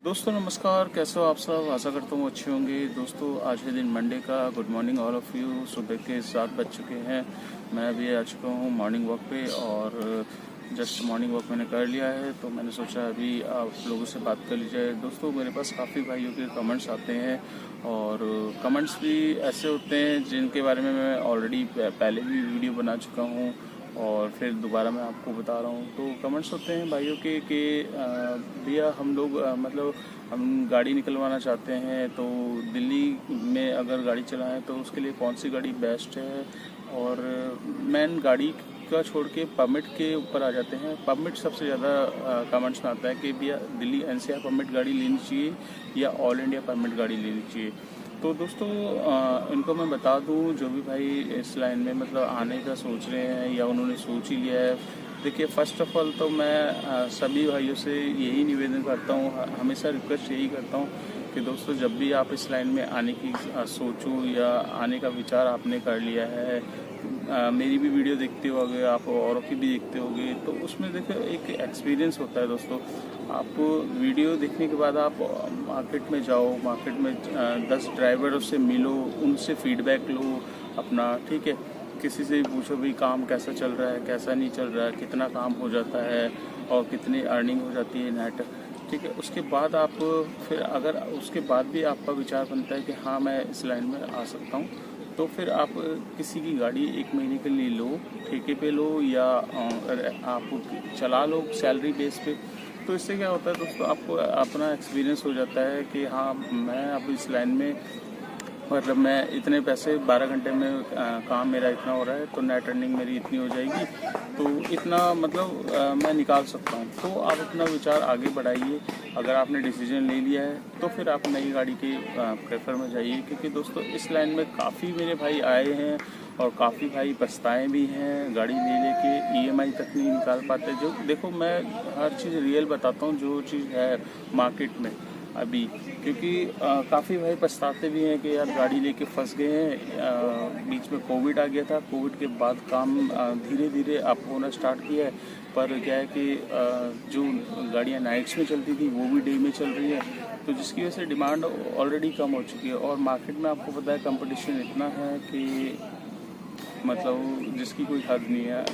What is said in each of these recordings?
दोस्तों नमस्कार, कैसे हो आप सब। आशा करता हूँ अच्छे होंगे। दोस्तों आज है दिन मंडे का। Good morning all of you. सुबह के 7 बज चुके हैं। मैं अभी आ चुका हूँ मॉर्निंग वॉक पे और जस्ट मॉर्निंग वॉक मैंने कर लिया है, तो मैंने सोचा अभी आप लोगों से बात कर ली जाए। दोस्तों मेरे पास काफ़ी भाइयों के कमेंट्स आते हैं और कमेंट्स भी ऐसे होते हैं जिनके बारे में मैं ऑलरेडी पहले भी वीडियो बना चुका हूँ और फिर दोबारा मैं आपको बता रहा हूँ। तो कमेंट्स होते हैं भाइयों के कि भैया हम लोग मतलब हम गाड़ी निकलवाना चाहते हैं, तो दिल्ली में अगर गाड़ी चलाएं तो उसके लिए कौन सी गाड़ी बेस्ट है। और मेन गाड़ी का छोड़ के परमिट के ऊपर आ जाते हैं। परमिट सबसे ज़्यादा कमेंट्स में आता है कि भैया दिल्ली एनसीआर परमिट गाड़ी लेनी चाहिए या ऑल इंडिया परमिट गाड़ी लेनी चाहिए। तो दोस्तों इनको मैं बता दूं, जो भी भाई इस लाइन में मतलब आने का सोच रहे हैं या उन्होंने सोच ही लिया है। देखिए फर्स्ट ऑफ ऑल तो मैं सभी भाइयों से यही निवेदन करता हूँ, हमेशा रिक्वेस्ट यही करता हूँ कि दोस्तों जब भी आप इस लाइन में आने की सोचो या आने का विचार आपने कर लिया है, मेरी भी वीडियो देखते होगे आप, औरों की भी देखते होगे, तो उसमें देखो एक एक्सपीरियंस होता है दोस्तों। आप वीडियो देखने के बाद आप मार्केट में जाओ, मार्केट में 10 ड्राइवरों से मिलो, उनसे फीडबैक लो अपना, ठीक है। किसी से भी पूछो भी काम कैसा चल रहा है, कैसा नहीं चल रहा है, कितना काम हो जाता है और कितनी अर्निंग हो जाती है नेट, ठीक है। उसके बाद आप फिर अगर उसके बाद भी आपका विचार बनता है कि हाँ मैं इस लाइन में आ सकता हूँ, तो फिर आप किसी की गाड़ी 1 महीने के लिए लो, ठेके पे लो या आप चला लो सैलरी बेस पे। तो इससे क्या होता है दोस्तों, आपको अपना एक्सपीरियंस हो जाता है कि हाँ मैं अब इस लाइन में मतलब मैं इतने पैसे 12 घंटे में काम मेरा इतना हो रहा है, तो नेट अर्निंग मेरी इतनी हो जाएगी, तो इतना मतलब मैं निकाल सकता हूँ। तो आप अपना विचार आगे बढ़ाइए। अगर आपने डिसीजन ले लिया है तो फिर आप नई गाड़ी के प्रेफर में जाइए, क्योंकि दोस्तों इस लाइन में काफ़ी मेरे भाई आए हैं और काफ़ी भाई पछताए भी हैं। गाड़ी ले लेके ईएमआई तक नहीं निकाल पाते। जो देखो मैं हर चीज़ रियल बताता हूँ जो चीज़ है मार्केट में अभी, क्योंकि काफ़ी भाई पछताते भी हैं कि यार गाड़ी लेके फंस गए हैं। बीच में कोविड आ गया था, कोविड के बाद काम धीरे धीरे अप होना स्टार्ट किया है, पर क्या है कि जो गाड़ियाँ नाइट्स में चलती थी वो भी डे में चल रही है, तो जिसकी वजह से डिमांड ऑलरेडी कम हो चुकी है। और मार्केट में आपको पता है कंपटीशन इतना है कि मतलब जिसकी कोई हद नहीं है।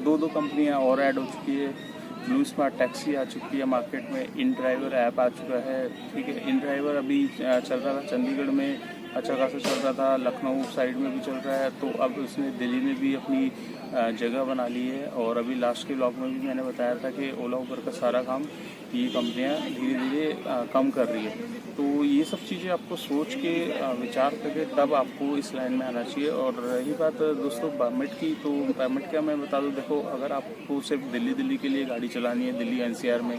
2 कंपनियां और ऐड हो चुकी है। ब्लू स्मार्ट टैक्सी आ चुकी है मार्केट में, इन ड्राइवर ऐप आ चुका है, ठीक है। इन ड्राइवर अभी चल रहा था चंडीगढ़ में, अच्छा खासा चल रहा था, लखनऊ साइड में भी चल रहा है, तो अब उसने दिल्ली में भी अपनी जगह बना ली है। और अभी लास्ट के ब्लॉग में भी मैंने बताया था कि ओला उबर का सारा काम ये कंपनियां धीरे धीरे कम कर रही है। तो ये सब चीज़ें आपको सोच के विचार करके तब आपको इस लाइन में आना चाहिए। और रही बात दोस्तों परमिट की, तो परमिट क्या मैं बता दूं, देखो अगर आपको सिर्फ दिल्ली के लिए गाड़ी चलानी है दिल्ली एनसीआर में,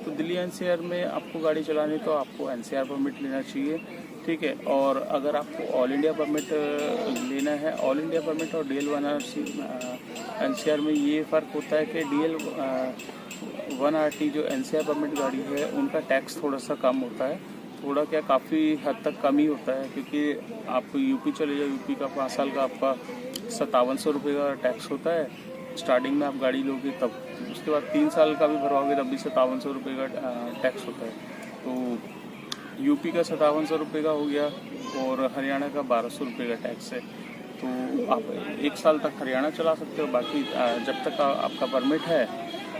तो दिल्ली एनसीआर में आपको गाड़ी चलानी है तो आपको एनसीआर परमिट लेना चाहिए, ठीक है। और अगर आपको ऑल इंडिया परमिट लेना है, ऑल इंडिया परमिट और DL1 एनसीआर में ये फ़र्क होता है कि DL1RT जो एनसीआर परमिट गाड़ी है उनका टैक्स थोड़ा सा कम होता है, थोड़ा क्या काफ़ी हद तक कम ही होता है, क्योंकि आप यूपी चले जाओ, यूपी का 5 साल का आपका 5700 रुपये का टैक्स होता है स्टार्टिंग में आप गाड़ी लोगे तब। उसके बाद 3 साल का भी भरवाओगे तब भी 5700 रुपये का टैक्स होता है। तो यूपी का 5700 रुपये का हो गया और हरियाणा का 1200 रुपये का टैक्स है। तो आप 1 साल तक हरियाणा चला सकते हो, बाकी जब तक आपका परमिट है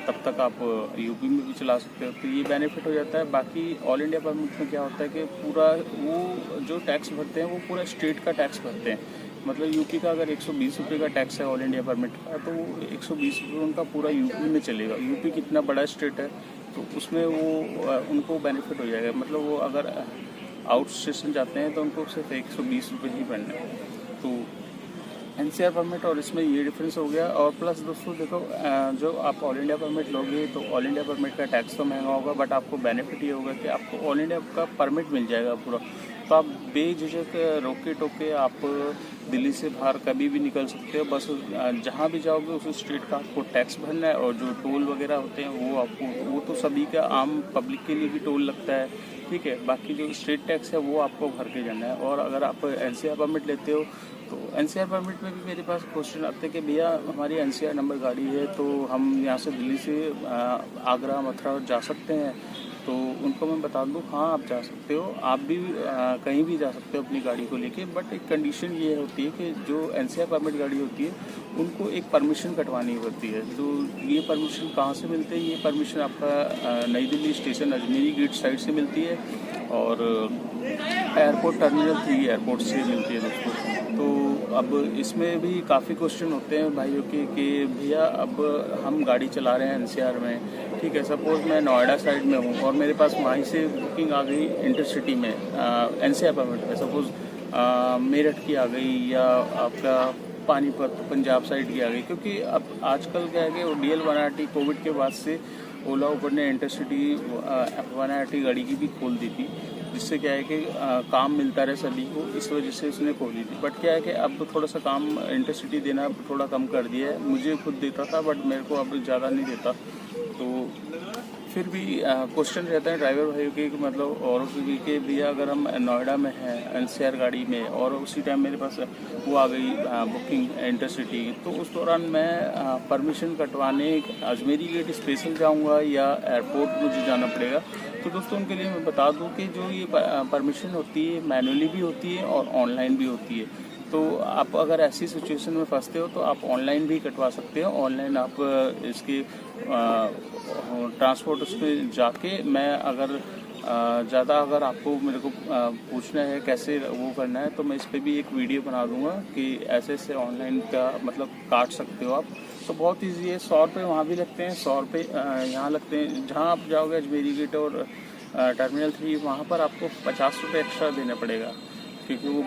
तब तक आप यूपी में भी चला सकते हो, तो ये बेनिफिट हो जाता है। बाकी ऑल इंडिया परमिट में क्या होता है कि पूरा वो जो टैक्स भरते हैं वो पूरा स्टेट का टैक्स भरते हैं। मतलब यूपी का अगर 120 रुपये का टैक्स है ऑल इंडिया परमिट का, तो 120 रुपये उनका पूरा यूपी में चलेगा। यूपी कितना बड़ा स्टेट है तो उसमें वो उनको बेनिफिट हो जाएगा। मतलब वो अगर आउट स्टेशन जाते हैं तो उनको सिर्फ 120 रुपये ही भरना है। तो एनसीआर परमिट और इसमें ये डिफरेंस हो गया। और प्लस दोस्तों देखो जो आप ऑल इंडिया परमिट लोगे तो ऑल इंडिया परमिट का टैक्स तो महंगा होगा, बट आपको बेनिफिट ये होगा कि आपको ऑल इंडिया का परमिट मिल जाएगा पूरा। तो आप बेझिझक रोके टोके आप दिल्ली से बाहर कभी भी निकल सकते हो। बस जहाँ भी जाओगे उस स्टेट का आपको टैक्स भरना है, और जो टोल वगैरह होते हैं वो तो सभी का आम पब्लिक के लिए ही टोल लगता है, ठीक है। बाकी जो स्टेट टैक्स है वो आपको भर के जाना है। और अगर आप एनसीआर परमिट लेते हो तो एनसीआर परमिट में भी मेरे पास क्वेश्चन आते हैं कि भैया हमारी एनसीआर नंबर गाड़ी है तो हम यहाँ से दिल्ली से आगरा मथुरा जा सकते हैं। तो उनको मैं बता दूं हाँ आप जा सकते हो, आप भी कहीं भी जा सकते हो अपनी गाड़ी को लेके, बट एक कंडीशन ये होती है कि जो एनसीआर परमिट गाड़ी होती है उनको एक परमिशन कटवानी होती है। तो ये परमिशन कहाँ से मिलती है? ये परमिशन आपका New Delhi station Ajmeri gate side से मिलती है और एयरपोर्ट टर्मिनल 3 एयरपोर्ट से मिलती है दोस्तों। तो अब इसमें भी काफ़ी क्वेश्चन होते हैं भाइयों के कि भैया अब हम गाड़ी चला रहे हैं एनसीआर में, ठीक है, सपोज़ मैं नोएडा साइड में हूँ और मेरे पास वहीं से बुकिंग आ गई इंटरसिटी में एनसीआर परमिट में, सपोज़ मेरठ की आ गई या आपका पानीपत पंजाब साइड की आ गई, क्योंकि अब आजकल क्या है कि DL 180 कोविड के बाद से ओला उबर ने इंटरसिटी 180 गाड़ी की भी खोल दी थी, जिससे क्या है कि काम मिलता रहे सभी को, इस वजह से उसने खोली थी। बट क्या है कि अब थोड़ा सा काम इंटरसिटी देना थोड़ा कम कर दिया है, मुझे खुद देता था बट मेरे को अब ज़्यादा नहीं देता। तो फिर भी क्वेश्चन रहता है ड्राइवर भाइयों के मतलब और कि भैया अगर हम नोएडा में हैं एनसीआर गाड़ी में और उसी टाइम मेरे पास वो आ गई बुकिंग इंटरसिटी, तो उस दौरान मैं परमिशन कटवाने अजमेरी गेट स्पेशल जाऊंगा या एयरपोर्ट मुझे जाना पड़ेगा? तो दोस्तों उनके लिए मैं बता दूं कि जो ये परमिशन होती है मैनुअली भी होती है और ऑनलाइन भी होती है। तो आप अगर ऐसी सिचुएशन में फंसते हो तो आप ऑनलाइन भी कटवा सकते हो। ऑनलाइन आप इसके ट्रांसपोर्ट उस पर जाके मैं अगर ज़्यादा अगर आपको मेरे को पूछना है कैसे वो करना है तो मैं इस पर भी एक वीडियो बना दूंगा कि ऐसे ऐसे ऑनलाइन का मतलब काट सकते हो आप। तो बहुत ईजी है, 100 रुपये वहाँ भी लगते हैं, 100 रुपये यहाँ लगते हैं। जहाँ आप जाओगे अजमेरी गेट और टर्मिनल 3 वहाँ पर आपको 50 रुपये एक्स्ट्रा देना पड़ेगा, क्योंकि वो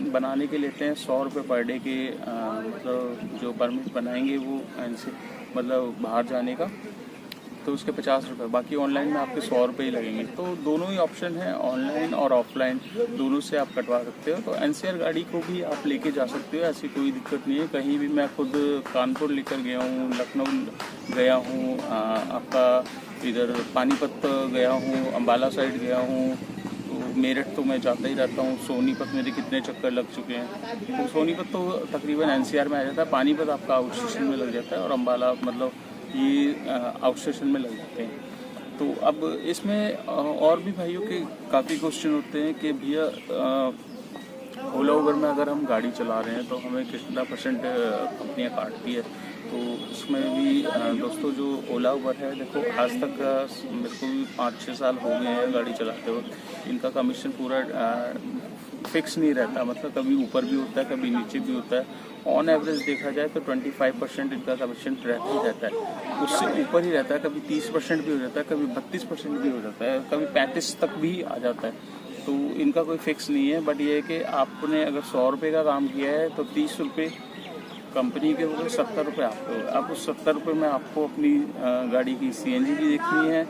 बनाने के लेते हैं 100 रुपये पर डे के, मतलब जो परमिट बनाएंगे वो इनसे मतलब बाहर जाने का, तो उसके 50 रुपये, बाकी ऑनलाइन में आपके 100 रुपये ही लगेंगे। तो दोनों ही ऑप्शन है, ऑनलाइन और ऑफलाइन दोनों से आप कटवा सकते हो। तो एनसीआर गाड़ी को भी आप लेके जा सकते हो, ऐसी कोई दिक्कत नहीं है। कहीं भी मैं खुद कानपुर लेकर गया हूँ, लखनऊ गया हूँ, आपका इधर पानीपत गया हूँ, अम्बाला साइड गया हूँ, तो मेरठ तो मैं जाता ही रहता हूँ, सोनीपत मेरे कितने चक्कर लग चुके हैं। तो सोनीपत तो तकरीबन एनसीआर में आ जाता है, पानीपत आपका आउट स्टेशन में लग जाता है और अम्बाला मतलब ये आउट स्टेशन में लग जाते हैं। तो अब इसमें और भी भाइयों के काफ़ी क्वेश्चन होते हैं कि भैया ओला उबर में अगर हम गाड़ी चला रहे हैं तो हमें कितना % कंपनियाँ काटती है। तो उसमें भी दोस्तों जो ओला उबर है, देखो आज तक मेरे को भी 5-6 साल हो गए हैं गाड़ी चलाते वक्त, इनका कमीशन पूरा फिक्स नहीं रहता, मतलब कभी ऊपर भी होता है कभी नीचे भी होता है। ऑन एवरेज देखा जाए तो 25% इनका कमीशन रहता ही रहता है, उससे ऊपर ही रहता है, कभी 30% भी हो जाता है, कभी 32% भी हो जाता है, कभी 35 तक भी आ जाता है। तो इनका कोई फिक्स नहीं है। बट ये है कि आपने अगर 100 रुपये का काम किया है तो 30 रुपये कंपनी के हो गए, 70 रुपये आपको। आप उस 70 रुपये में आपको अपनी गाड़ी की CNG भी देखनी है,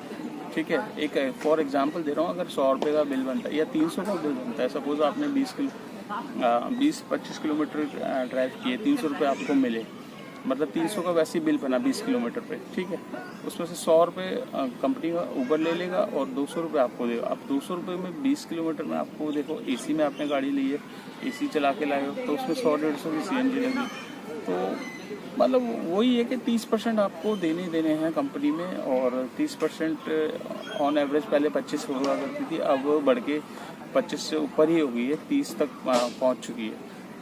ठीक है। एक फॉर एग्जांपल दे रहा हूँ, अगर 100 रुपये का बिल बनता है या 300 का बिल बनता है, सपोज आपने 20-25 किलोमीटर ड्राइव किए, 300 रुपये आपको मिले, मतलब 300 का वैसे ही बिल बना 20 किलोमीटर पे, ठीक है। उसमें से 100 रुपये कंपनी का ऊबर ले लेगा और 200 रुपये आपको देगा। अब 200 रुपये में 20 किलोमीटर में आपको देखो AC में आपने गाड़ी ली है, AC चला के लाए हो तो उसमें 100-150 की CNG लगी। तो मतलब वही है कि 30% आपको देने हैं कंपनी में, और 30% ऑन एवरेज पहले 25 हुआ करती थी, अब बढ़ के 25 से ऊपर ही हो गई है, 30 तक पहुंच चुकी है।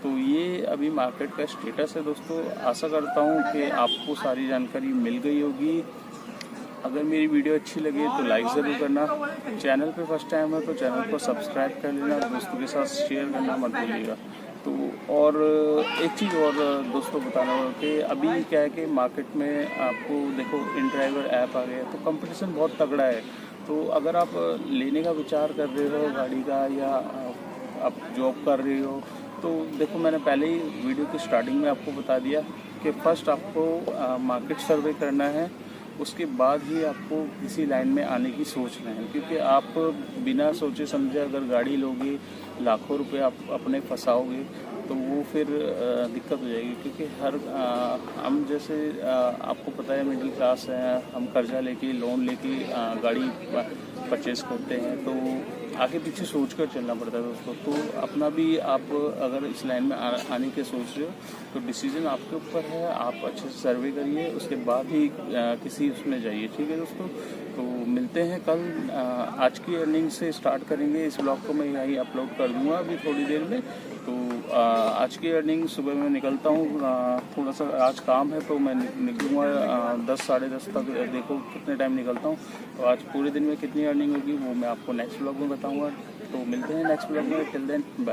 तो ये अभी मार्केट का स्टेटस है दोस्तों। आशा करता हूँ कि आपको सारी जानकारी मिल गई होगी। अगर मेरी वीडियो अच्छी लगे तो लाइक ज़रूर करना, चैनल पे फर्स्ट टाइम है तो चैनल को सब्सक्राइब कर लेना, दोस्तों के साथ शेयर करना मत भूलिएगा। तो और एक चीज़ और दोस्तों बताना हो कि अभी क्या है कि मार्केट में आपको देखो इन ड्राइवर ऐप आ गया, तो कंपटीशन बहुत तगड़ा है। तो अगर आप लेने का विचार कर रहे हो गाड़ी का या आप जॉब कर रहे हो, तो देखो मैंने पहले ही वीडियो की स्टार्टिंग में आपको बता दिया कि फर्स्ट आपको मार्केट सर्वे करना है, उसके बाद ही आपको किसी लाइन में आने की सोचना है। क्योंकि आप बिना सोचे समझे अगर गाड़ी लोगे, लाखों रुपए आप अपने फंसाओगे तो वो फिर दिक्कत हो जाएगी। क्योंकि हम जैसे आपको पता है मिडिल क्लास है, हम कर्जा लेके लोन लेके गाड़ी परचेज़ करते हैं, तो आगे पीछे सोच कर चलना पड़ता है दोस्तों। तो अपना भी आप अगर इस लाइन में आने के सोच रहे हो तो डिसीजन आपके ऊपर है, आप अच्छे से सर्वे करिए, उसके बाद ही किसी उसमें जाइए, ठीक है दोस्तों। तो मिलते हैं कल। आज की अर्निंग से स्टार्ट करेंगे। इस ब्लॉग को मैं यहीं अपलोड कर दूंगा अभी थोड़ी देर में। तो आज की अर्निंग सुबह मैं निकलता हूँ, थोड़ा सा आज काम है तो मैं निकलूँगा 10 साढ़े 10 तक। देखो कितने टाइम निकलता हूँ, तो आज पूरे दिन में कितनी अर्निंग होगी वो मैं आपको नेक्स्ट ब्लॉग में बताऊँगा। तो मिलते हैं नेक्स्ट ब्लॉग में। Till then bye.